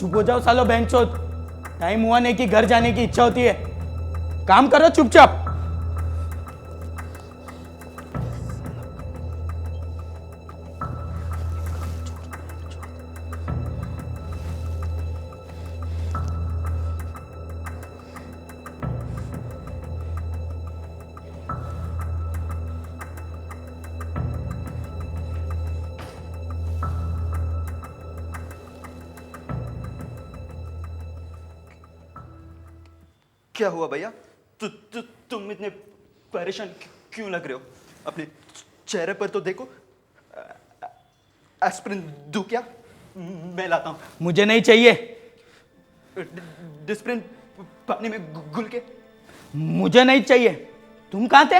चुप हो जाओ सालो बहनचोद। टाइम हुआ नहीं कि घर जाने की इच्छा होती है। काम करो चुपचाप। क्या हुआ भैया? तुम इतने परेशान क्यों लग रहे हो? अपने चेहरे पर तो देखो। एस्पिरिन दूं क्या? मैं लाता हूं। मुझे नहीं चाहिए। डिस्प्रिन पानी में घुल के। मुझे नहीं चाहिए। तुम कहाँ थे?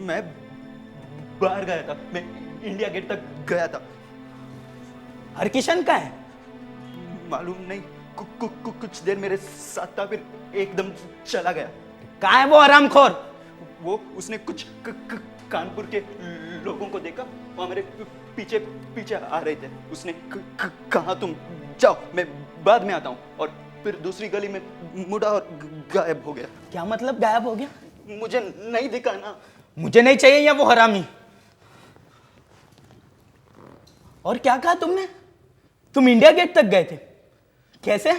मैं बाहर गया था। मैं इंडिया गेट तक गया था। हरकिशन का है? मालूम नहीं। कुछ देर मेरे साथ था, फिर एकदम चला गया। कहाँ है वो हरामखोर? वो उसने कुछ कानपुर के लोगों को देखा, वहां मेरे पीछे पीछे आ रहे थे। उसने कहा तुम जाओ, मैं बाद में आता हूँ, और फिर दूसरी गली में मुड़ा और गायब हो गया। क्या मतलब गायब हो गया? मुझे नहीं दिखा ना। मुझे नहीं चाहिए या वो हरामी। और क्या कहा तुमने? तुम इंडिया गेट तक गए थे? कैसे?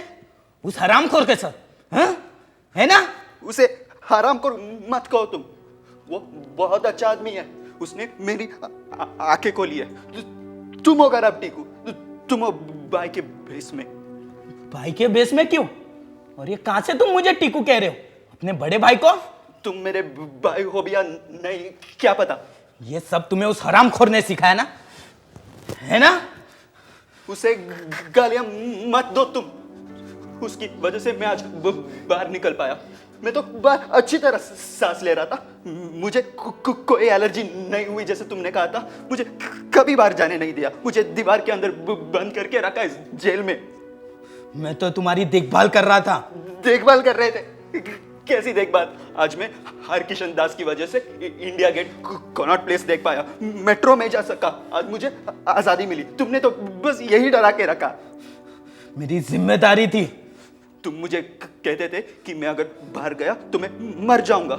उस हरामखोर के साथ? हाँ? है ना? उसे हरामखोर मत कहो तुम। वो बहुत अच्छा आदमी है। उसने मेरी आंखें खोली है। तुम हो खराब टीकू। तुम हो भाई के भेस में। भाई के बेस में क्यों? और ये कहां से तुम मुझे टीकू कह रहे हो? अपने बड़े भाई को? तुम मेरे भाई हो भी या नहीं क्या पता। ये सब तुम्हें उस हरामखोर ने सिखाया ना? है ना? उसे गालियां मत दो तुम। उसकी वजह से मैं आज बाहर निकल पाया। मैं तो बाहर अच्छी तरह सांस ले रहा था। मुझे कोई एलर्जी नहीं हुई जैसे तुमने कहा था। मुझे कभी बाहर जाने नहीं दिया। मुझे दीवार के अंदर बंद करके रखा इस जेल में। मैं तो तुम्हारी देखभाल कर रहा था। देखभाल कर रहे थे? कैसी देखभाल? आज मैं हरकिशन दास की वजह से इंडिया गेट, कनॉट प्लेस देख पाया, मेट्रो में जा सका। आज मुझे आजादी मिली। तुमने तो बस यही डरा के रखा। मेरी जिम्मेदारी थी। तुम मुझे कहते थे कि मैं अगर बाहर गया तो मैं मर जाऊंगा।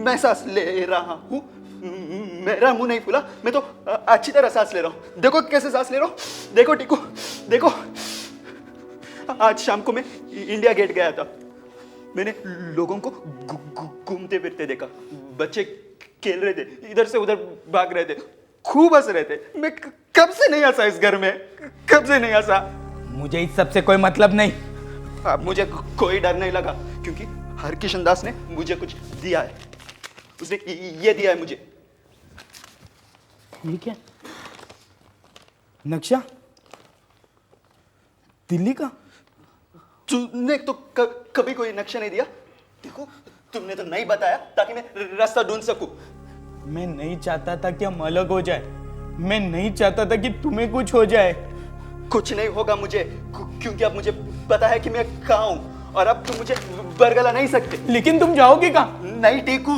मैं सांस ले रहा हूं। मेरा मुंह नहीं फूला। मैं तो अच्छी तरह सांस ले रहा हूं। देखो कैसे सांस ले रहा हूं। देखो टीकू, देखो। आज शाम को मैं इंडिया गेट गया था। मैंने लोगों को घूमते फिरते देखा। बच्चे खेल रहे थे, इधर से उधर भाग रहे थे, खूब हंस रहे थे। मैं कब से नहीं हंसा इस घर में? कब से नहीं हंसा? मुझे इस सब से कोई मतलब नहीं। अब मुझे कोई डर नहीं लगा, क्योंकि हरकिशन दास ने मुझे कुछ दिया है। उसने ये दिया है मुझे। ठीक है। नक्शा? दिल्ली का? तूने तो कभी कोई नक्शा नहीं दिया। देखो, तुमने तो नहीं बताया ताकि मैं रास्ता ढूंढ सकूं। मैं नहीं चाहता था कि हम अलग हो जाए। मैं नहीं चाहता था कि तुम्हें कुछ हो जाए। कुछ नहीं होगा मुझे, क्योंकि अब मुझे पता है कि मैं कहाँ हूँ, और अब तुम मुझे बरगला नहीं सकते। लेकिन तुम जाओगे कहाँ? नहीं टीकू,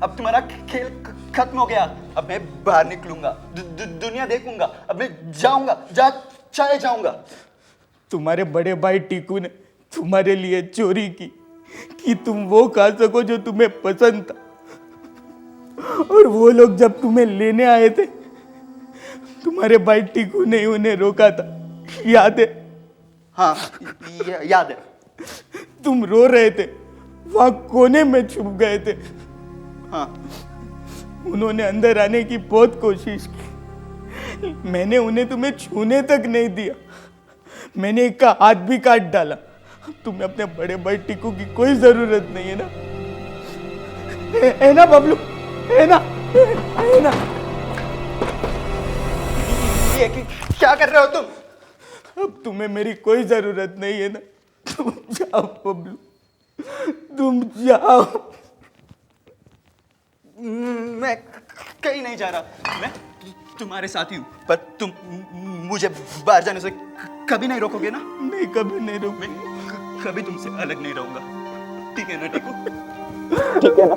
अब तुम्हारा खेल खत्म हो गया। अब मैं बाहर निकलूंगा, दुनिया देखूंगा। अब मैं जाऊंगा, चाहे जाऊंगा। तुम्हारे बड़े भाई टीकू ने तुम्हारे लिए चोरी की कि तुम वो खा सको जो तुम्हें पसंद था। और वो लोग जब तुम्हें लेने आए थे, तुम्हारे भाई टीकू ने उन्हें रोका था। याद है? हाँ, याद है। तुम रो रहे थे, वहां कोने में छुप गए थे। हाँ। उन्होंने अंदर आने की बहुत कोशिश की। मैंने उन्हें तुम्हें छूने तक नहीं दिया। मैंने एक का हाथ भी काट डाला। तुम्हें अपने बड़े भाई टीकू की कोई जरूरत नहीं है ना? है ना बबलू? है ना? है ना? ये क्या कर रहे हो तुम? अब तुम्हें मेरी कोई जरूरत नहीं है ना? तुम जाओ बबलू, तुम जाओ। मैं कहीं नहीं जा रहा। मैं तुम्हारे साथ ही हूँ, पर तुम मुझे बाहर जाने से कभी नहीं रोकोगे ना? नहीं, कभी नहीं रोक। मैं कभी तुमसे अलग नहीं रहूंगा। ठीक है ना टीकू? ठीक है ना?